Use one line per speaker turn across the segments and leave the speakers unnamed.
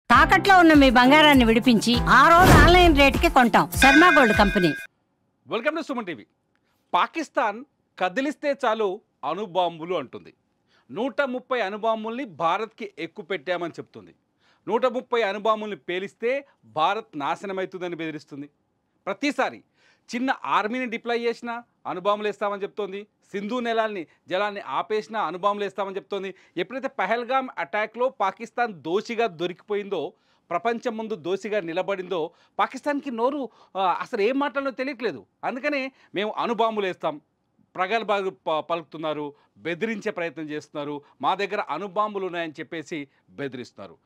తాకట్లో ఉన్న మీ బంగారాన్ని విడిపించి ఆ రోజు ఆన్లైన్ రేటుకి కొంటాం. Sharma gold company.
Welcome to Suman TV. Pakistan కదిలిస్తే చాలు అణుబాంబులు అంటుంది. 130 అణుబాంబుల్ని భారత్కి ఎక్కుపెట్టామని చెప్తుంది. 130 అణుబాంబుల్ని పేలిస్తే భారత్ నాశనమవుతుందని బెదిరిస్తుంది. ప్రతిసారి చిన్న ఆర్మీని డిప్లాయ్ చేసినా అణుబాంబులు వేస్తామని చెప్తోంది. సింధు జలాన్ని ఆపేసినా అణుబాంబులు వేస్తామని చెప్తోంది. ఎప్పుడైతే పహల్గామ్ అటాక్లో పాకిస్తాన్ దోషిగా దొరికిపోయిందో, ప్రపంచం ముందు దోషిగా నిలబడిందో, పాకిస్తాన్కి నోరు అసలు ఏం మాట్లాడాలో తెలియట్లేదు. అందుకనే మేము అణుబాంబులు వేస్తాం, ప్రగల్భాలు పలుకుతున్నారు, బెదిరించే ప్రయత్నం చేస్తున్నారు, మా దగ్గర అణుబాంబులు ఉన్నాయని చెప్పేసి బెదిరిస్తున్నారు.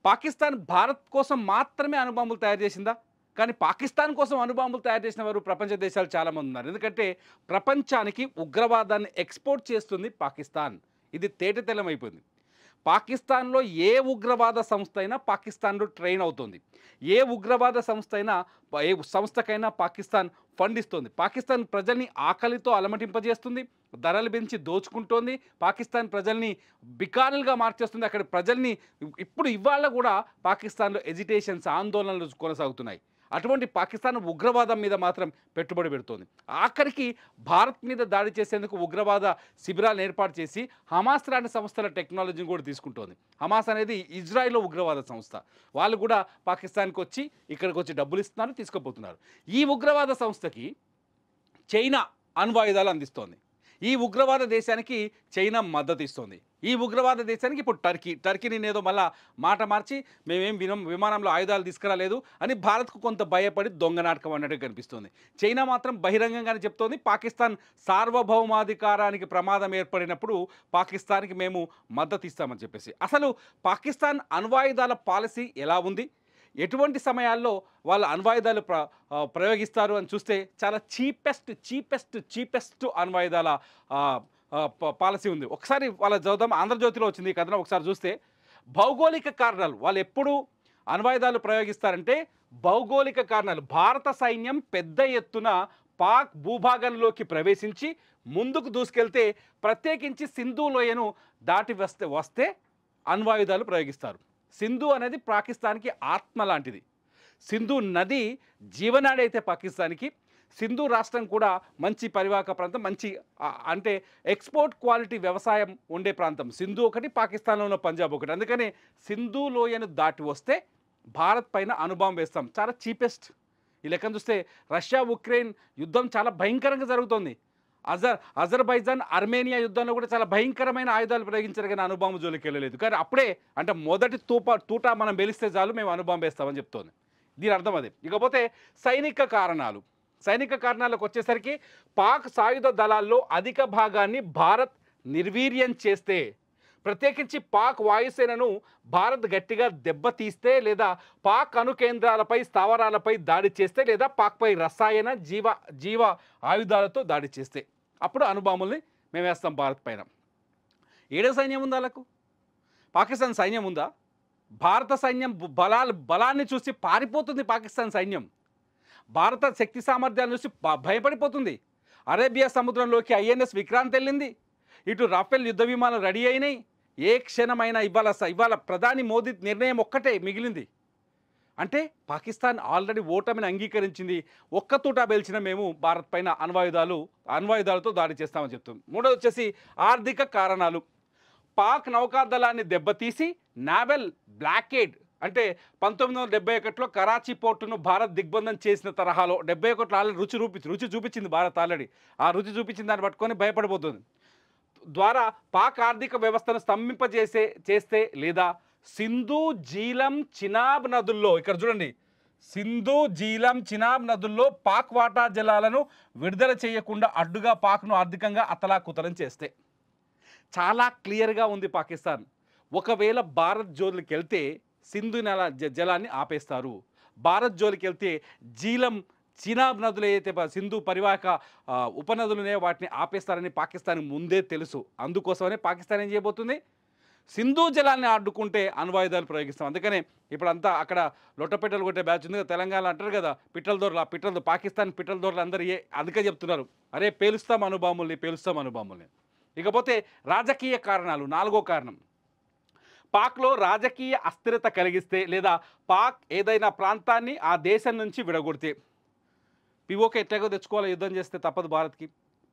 పాకిస్తాన్ భారత్ కోసం మాత్రమే అణుబాంబులు తయారు చేసిందా? కానీ పాకిస్తాన్ కోసం అణుబాంబులు తయారు చేసిన వారు ప్రపంచ దేశాలు చాలామంది ఉన్నారు. ఎందుకంటే ప్రపంచానికి ఉగ్రవాదాన్ని ఎక్స్పోర్ట్ చేస్తుంది పాకిస్తాన్. ఇది తేటతెల్లమైపోయింది. పాకిస్తాన్లో ఏ ఉగ్రవాద సంస్థ అయినా పాకిస్తాన్లో ట్రైన్ అవుతుంది. ఏ ఉగ్రవాద సంస్థకైనా పాకిస్తాన్ ఫండ్ ఇస్తుంది. పాకిస్తాన్ ప్రజల్ని ఆకలితో అలమటింపజేస్తుంది, ధరలు పెంచి దోచుకుంటోంది, పాకిస్తాన్ ప్రజల్ని బికారులుగా మార్చేస్తుంది. అక్కడ ప్రజల్ని ఇవాళ కూడా పాకిస్తాన్లో ఎజిటేషన్స్, ఆందోళనలు కొనసాగుతున్నాయి. అటువంటి పాకిస్తాన్ ఉగ్రవాదం మీద మాత్రం పెట్టుబడి పెడుతోంది. ఆఖరికి భారత్ మీద దాడి చేసేందుకు ఉగ్రవాద శిబిరాలను ఏర్పాటు చేసి హమాస్ లాంటి సంస్థల టెక్నాలజీని కూడా తీసుకుంటోంది. హమాస్ అనేది ఇజ్రాయిల్లో ఉగ్రవాద సంస్థ. వాళ్ళు కూడా పాకిస్తాన్కి వచ్చి ఇక్కడికి వచ్చి డబ్బులు ఇస్తున్నారు, తీసుకుపోతున్నారు. ఈ ఉగ్రవాద సంస్థకి చైనా అణ్వాయుధాలు అందిస్తోంది. ఈ ఉగ్రవాద దేశానికి చైనా మద్దతు ఇస్తుంది. ఈ ఉగ్రవాద దేశానికి ఇప్పుడు టర్కీని ఏదో మళ్ళా మాట మార్చి మేమేం విమానంలో ఆయుధాలు తీసుకురాలేదు అని భారత్కు కొంత భయపడి దొంగ నాటకం అన్నట్టు కనిపిస్తుంది. చైనా మాత్రం బహిరంగంగానే చెప్తోంది, పాకిస్తాన్ సార్వభౌమాధికారానికి ప్రమాదం ఏర్పడినప్పుడు పాకిస్తాన్కి మేము మద్దతు ఇస్తామని చెప్పేసి. అసలు పాకిస్తాన్ అణ్వాయుధాల పాలసీ ఎలా ఉంది, ఎటువంటి సమయాల్లో వాళ్ళ అణ్వాయుధాలు ప్రయోగిస్తారు అని చూస్తే చాలా చీపెస్ట్ అణ్వాయుధాల పాలసీ ఉంది. ఒకసారి వాళ్ళ చదువుదాం. ఆంధ్రజ్యోతిలో వచ్చింది ఈ కథనం. ఒకసారి చూస్తే భౌగోళిక కారణాలు, వాళ్ళు ఎప్పుడు అణ్వాయుధాలు ప్రయోగిస్తారంటే భౌగోళిక కారణాలు. భారత సైన్యం పెద్ద ఎత్తున పాక్ భూభాగంలోకి ప్రవేశించి ముందుకు దూసుకెళ్తే, ప్రత్యేకించి సింధు లోయను దాటి వస్తే అణ్వాయుధాలు ప్రయోగిస్తారు. సింధు అనేది పాకిస్తాన్కి ఆత్మ లాంటిది. సింధు నది జీవనాడి అయితే పాకిస్తాన్కి, సింధు రాష్ట్రం కూడా మంచి పరివాహక ప్రాంతం, మంచి అంటే ఎక్స్పోర్ట్ క్వాలిటీ వ్యవసాయం ఉండే ప్రాంతం. సింధు ఒకటి, పాకిస్తాన్లో ఉన్న పంజాబ్ ఒకటి. అందుకని సింధు లోయను దాటి వస్తే భారత్ పైన అణుబాంబు వేస్తాం. చాలా చీపెస్ట్. ఈ లెక్కను చూస్తే రష్యా ఉక్రెయిన్ యుద్ధం చాలా భయంకరంగా జరుగుతోంది. అజర్బైజాన్ ఆర్మేనియా యుద్ధంలో కూడా చాలా భయంకరమైన ఆయుధాలు ప్రయోగించారు, కానీ అణుబాంబు జోలికి వెళ్ళలేదు. కానీ అప్పుడే అంటే మొదటి తూట మనం బెలిస్తే చాలు మేము అణుబాంబు వేస్తామని చెప్తోంది. దీని అర్థం అదే. ఇకపోతే సైనిక కారణాలకు వచ్చేసరికి పాక్ సాయుధ దళాల్లో అధిక భాగాన్ని భారత్ నిర్వీర్యం చేస్తే, ప్రత్యేకించి పాక్ వాయుసేనను భారత్ గట్టిగా దెబ్బతీస్తే, లేదా పాక్ అణు కేంద్రాలపై, స్థావరాలపై దాడి చేస్తే, లేదా పాక్పై రసాయన జీవ ఆయుధాలతో దాడి చేస్తే అప్పుడు అణుబాంబుల్ని మేము వేస్తాం భారత్ పైన. ఏడే సైన్యం ఉందా వాళ్ళకు? పాకిస్తాన్ సైన్యం ఉందా? భారత సైన్యం బలాన్ని చూసి పారిపోతుంది పాకిస్తాన్ సైన్యం. భారత శక్తి సామర్థ్యాలను చూసి భయపడిపోతుంది. అరేబియా సముద్రంలోకి ఐఎన్ఎస్ విక్రాంత్ వెళ్ళింది. ఇటు రాఫెల్ యుద్ధ విమానాలు రెడీ అయినాయి. ఏ క్షణమైనా ఇవాళ ప్రధాని మోదీ నిర్ణయం ఒక్కటే మిగిలింది. అంటే పాకిస్తాన్ ఆల్రెడీ ఓటమిని అంగీకరించింది. ఒక్క తూటా పేల్చిన మేము భారత్ పైన అణ్వాయుధాలతో దాడి చేస్తామని చెప్తుంది. మూడోది వచ్చేసి ఆర్థిక కారణాలు. పాక్ నౌకాదళాన్ని దెబ్బతీసి నావెల్ బ్లాకేడ్ అంటే 1971లో కరాచీ పోర్టును భారత్ దిగ్బంధం చేసిన తరహాలో 71లో ఆల్రెడీ రుచి చూపించింది భారత్. ఆల్రెడీ ఆ రుచి చూపించిన దాన్ని పట్టుకొని భయపడిపోతుంది. ద్వారా పాక్ ఆర్థిక వ్యవస్థను చేస్తే, లేదా సింధు, జీలం, చినాబ్ నదుల్లో, ఇక్కడ చూడండి, సింధు, జీలం, చినాబ్ నదుల్లో పాక్ వాటా జలాలను విడుదల చేయకుండా అడ్డుగా పాక్ను ఆర్థికంగా అతలాకుతలం చేస్తే. చాలా క్లియర్గా ఉంది పాకిస్తాన్. ఒకవేళ భారత్ జోలికి వెళ్తే సింధు జలాన్ని ఆపేస్తారు. భారత్ జోలికి వెళ్తే జీలం, చినాబ్ నదులు ఏదైతే సింధు పరివాహక ఉపనదులునే వాటిని ఆపేస్తారని పాకిస్తాన్ ముందే తెలుసు. అందుకోసమనే పాకిస్తాన్ ఏం చేయబోతుంది, సింధు జలాన్ని అడ్డుకుంటే అణ్వాయుధాలు ప్రయోగిస్తాం. అందుకనే ఇప్పుడంతా అక్కడ లొట్టపెట్టలు కొట్టే బ్యాచ్ ఉంది. తెలంగాణ అంటారు కదా పిట్టల పాకిస్తాన్ పిట్టల దొరలు అందరూ అందుకే చెప్తున్నారు, అరే పేలుస్తాం అణుబాంబుల్ని. ఇకపోతే రాజకీయ కారణాలు. నాలుగో కారణం, పాక్లో రాజకీయ అస్థిరత కలిగిస్తే లేదా పాక్ ఏదైనా ప్రాంతాన్ని ఆ దేశం నుంచి విడగొడితే పీఓకే ఎట్లాగో తెచ్చుకోవాలి, యుద్ధం చేస్తే తప్పదు భారత్కి.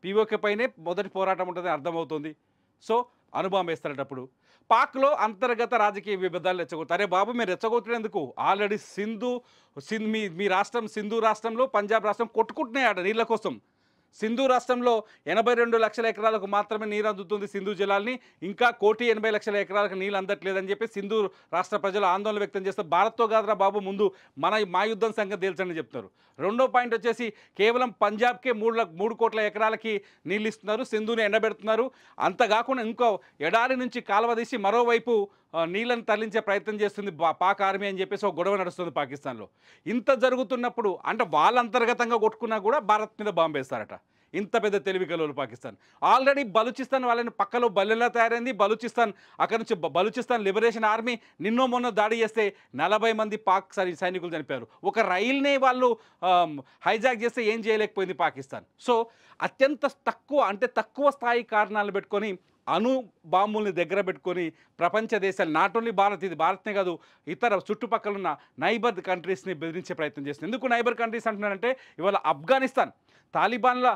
పీఓకే పైనే మొదటి పోరాటం ఉంటుందని అర్థమవుతుంది. సో అణుబాంబు వేస్తారటప్పుడు పాక్లో అంతర్గత రాజకీయ విభేదాలు రెచ్చగొడతారు. అరే బాబు మీరు రెచ్చగొట్టేందుకు ఆల్రెడీ మీ రాష్ట్రం సింధు రాష్ట్రంలో పంజాబ్ రాష్ట్రం కొట్టుకుంటున్నాయి ఆడ నీళ్ళ కోసం. సింధు రాష్ట్రంలో 82 లక్షల ఎకరాలకు మాత్రమే నీరు అందుతుంది సింధు జలాల్ని, ఇంకా 1,80,00,000 ఎకరాలకు నీళ్ళు అందట్లేదని చెప్పి సింధు రాష్ట్ర ప్రజలు ఆందోళన వ్యక్తం చేస్తారు. భారత్తో కాదురా బాబు ముందు మా యుద్ధం సంగతి తేల్చండి చెప్తున్నారు. రెండో పాయింట్ వచ్చేసి కేవలం పంజాబ్కే 3 కోట్ల ఎకరాలకి నీళ్ళు ఇస్తున్నారు, సింధుని ఎండబెడుతున్నారు. అంత కాకుండా ఇంకో ఎడారి నుంచి కాలువ తీసి మరోవైపు నీళ్ళని తరలించే ప్రయత్నం చేస్తుంది పాక్ ఆర్మీ అని చెప్పేసి ఒక గొడవ నడుస్తుంది పాకిస్తాన్లో. ఇంత జరుగుతున్నప్పుడు అంటే వాళ్ళ అంతర్గతంగా కొట్టుకున్నా కూడా భారత్ మీద బాంబు వేస్తారట. ఇంత పెద్ద తెలివి కలవలు పాకిస్తాన్. ఆల్రెడీ బలూచిస్తాన్ వాళ్ళని పక్కలో బల్లెలా తయారైంది. బలూచిస్తాన్ అక్కడ నుంచి బలూచిస్తాన్ లిబరేషన్ ఆర్మీ నిన్నో మొన్న దాడి చేస్తే 40 మంది పాక్ సైనికులు చనిపోయారు. ఒక రైల్ని వాళ్ళు హైజాక్ చేస్తే ఏం చేయలేకపోయింది పాకిస్తాన్. సో అత్యంత తక్కువ స్థాయి కారణాలు పెట్టుకొని అణు బాంబుల్ని దగ్గర పెట్టుకొని ప్రపంచ దేశాలు నాట్ ఓన్లీ భారత్, ఇది భారత్నే కాదు ఇతర చుట్టుపక్కల ఉన్న నైబర్ కంట్రీస్ని బెదిరించే ప్రయత్నం చేస్తుంది. ఎందుకు నైబర్ కంట్రీస్ అంటున్నారంటే ఇవాళ ఆఫ్ఘనిస్తాన్ తాలిబాన్ల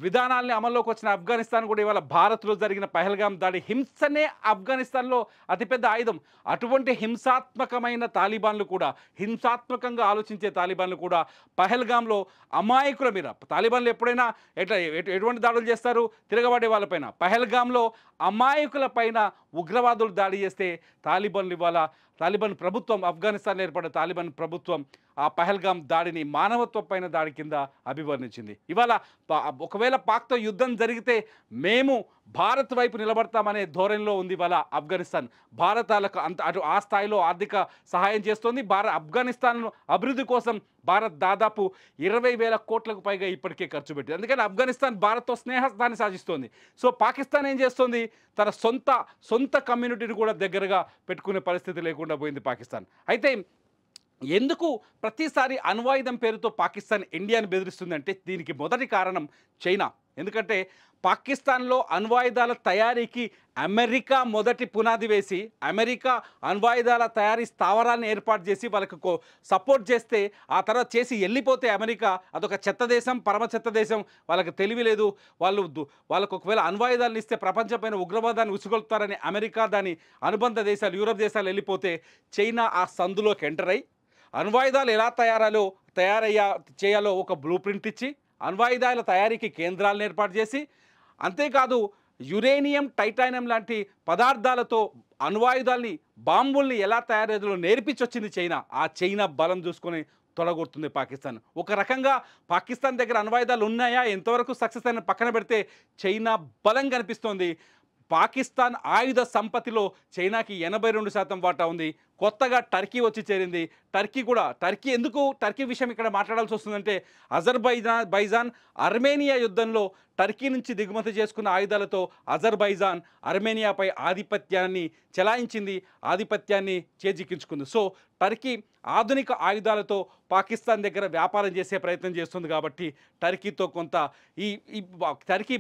విధానాల్ని అమల్లోకి వచ్చిన ఆఫ్ఘనిస్తాన్ కూడా ఇవాళ భారత్లో జరిగిన పహల్గాం దాడి హింసనే ఆఫ్ఘనిస్తాన్లో అతిపెద్ద ఆయుధం. అటువంటి హింసాత్మకమైన తాలిబాన్లు కూడా హింసాత్మకంగా ఆలోచించే తాలిబాన్లు కూడా పహల్గాంలో అమాయకుల మీద తాలిబాన్లు ఎప్పుడైనా ఎటువంటి దాడులు చేస్తారు తిరగబడే వాళ్ళపైన. పహల్గాంలో అమాయకుల పైన ఉగ్రవాదులు దాడి చేస్తే తాలిబాన్ ప్రభుత్వం ఆఫ్ఘనిస్తాన్లో ఏర్పడిన తాలిబాన్ ప్రభుత్వం ఆ పహల్గాం దాడిని మానవత్వం పైన దాడి కింద అభివర్ణించింది. ఇవాళ ఒకవేళ పాక్తో యుద్ధం జరిగితే మేము భారత్ వైపు నిలబడతామనే ధోరణిలో ఉంది ఇవాళ ఆఫ్ఘనిస్తాన్. భారతాలకు అటు ఆ స్థాయిలో ఆర్థిక సహాయం చేస్తోంది. ఆఫ్ఘనిస్తాన్ అభివృద్ధి కోసం భారత్ దాదాపు 20,000 కోట్లకు పైగా ఇప్పటికే ఖర్చు పెట్టింది. అందుకని ఆఫ్ఘనిస్తాన్ భారత్తో స్నేహాన్ని సాధిస్తోంది. సో పాకిస్తాన్ ఏం చేస్తోంది, తన సొంత కమ్యూనిటీని కూడా దగ్గరగా పెట్టుకునే పరిస్థితి లేకుండా పోయింది పాకిస్తాన్. అయితే ఎందుకు ప్రతిసారి అణ్వాయుధం పేరుతో పాకిస్తాన్ ఇండియాను బెదిరిస్తుందంటే దీనికి మొదటి కారణం చైనా. ఎందుకంటే పాకిస్తాన్లో అణ్వాయుధాల తయారీకి అమెరికా మొదటి పునాది వేసి అమెరికా అణ్వాయుధాల తయారీ స్థావరాన్ని ఏర్పాటు చేసి వాళ్ళకు సపోర్ట్ చేస్తే ఆ తర్వాత చేసి వెళ్ళిపోతే అమెరికా అదొక చెత్త దేశం, పరమ చెత్త దేశం, వాళ్ళకి తెలివి లేదు, వాళ్ళకు ఒకవేళ అణ్వాయుధాలను ఇస్తే ప్రపంచమైన ఉగ్రవాదాన్ని ఉసుగొల్పుతారని అమెరికా దాని అనుబంధ దేశాలు యూరప్ దేశాలు వెళ్ళిపోతే చైనా ఆ సందులోకి ఎంటర్ అయ్యి అణ్వాయుధాలు ఎలా చేయాలో ఒక బ్లూ ప్రింట్ ఇచ్చి అణ్వాయుధాల తయారీకి కేంద్రాలను ఏర్పాటు చేసి అంతేకాదు యురేనియం టైటానియం లాంటి పదార్థాలతో అణ్వాయుధాల్ని బాంబుల్ని ఎలా తయారు నేర్పించొచ్చింది చైనా. ఆ చైనా బలం చూసుకొని తొలగొడుతుంది పాకిస్తాన్. ఒక రకంగా పాకిస్తాన్ దగ్గర అణ్వాయుధాలు ఉన్నాయా ఎంతవరకు సక్సెస్ అయిన పక్కన పెడితే చైనా బలం కనిపిస్తోంది. పాకిస్తాన్ ఆయుధ సంపత్తిలో చైనాకి 82% వాటా ఉంది. కొత్తగా టర్కీ వచ్చి చేరింది. టర్కీ విషయం ఇక్కడ మాట్లాడాల్సి వస్తుందంటే అజర్బైజాన్ అర్మేనియా యుద్ధంలో టర్కీ నుంచి దిగుమతి చేసుకున్న ఆయుధాలతో అజర్బైజాన్ అర్మేనియాపై ఆధిపత్యాన్ని చెలాయించింది, ఆధిపత్యాన్ని చేజిక్కించుకుంది. సో టర్కీ ఆధునిక ఆయుధాలతో పాకిస్తాన్ దగ్గర వ్యాపారం చేసే ప్రయత్నం చేస్తుంది. కాబట్టి టర్కీతో కొంత ఈ టర్కీ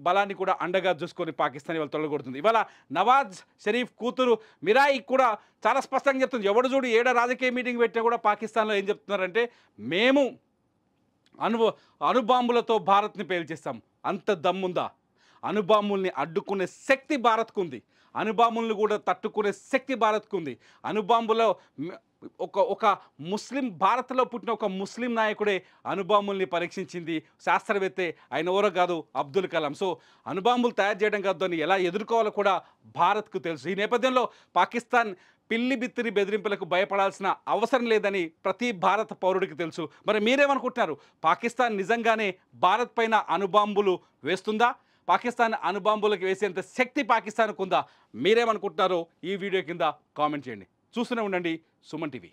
బలాన్ని కూడా అండగా చూసుకొని పాకిస్తాన్ ఇవాళ తొలగొడుతుంది. ఇవాళ నవాజ్ షరీఫ్ కూతురు మిరాయి కూడా చాలా స్పష్టంగా చెప్తుంది. ఎవడు చూడు ఏడ రాజకీయ మీటింగ్ పెట్టినా కూడా పాకిస్తాన్లో ఏం చెప్తున్నారంటే మేము అణుబాంబులతో భారత్ని పేల్చేస్తాం. అంత దమ్ముందా? అణుబాంబుల్ని అడ్డుకునే శక్తి భారత్కు ఉంది, అణుబాంబుల్ని కూడా తట్టుకునే శక్తి భారత్కు ఉంది. అణుబాంబులో ఒక ముస్లిం భారత్లో పుట్టిన ఒక ముస్లిం నాయకుడే అణుబాంబుల్ని పరీక్షించింది శాస్త్రవేత్తే, ఆయన ఎవరో కాదు అబ్దుల్ కలాం. సో అణుబాంబులు తయారు చేయడం కాదు అని ఎలా ఎదుర్కోవాలో కూడా భారత్కు తెలుసు. ఈ నేపథ్యంలో పాకిస్తాన్ పిల్లి బిత్తిరి బెదిరింపులకు భయపడాల్సిన అవసరం లేదని ప్రతి భారత పౌరుడికి తెలుసు. మరి మీరేమనుకుంటున్నారు? పాకిస్తాన్ నిజంగానే భారత్ పైన అణుబాంబులు వేస్తుందా? పాకిస్తాన్ అణుబాంబులకు వేసేంత శక్తి పాకిస్తాన్కు ఉందా? మీరేమనుకుంటున్నారో ఈ వీడియో కింద కామెంట్ చేయండి. చూస్తూనే ఉండండి సుమన్ టీవీ.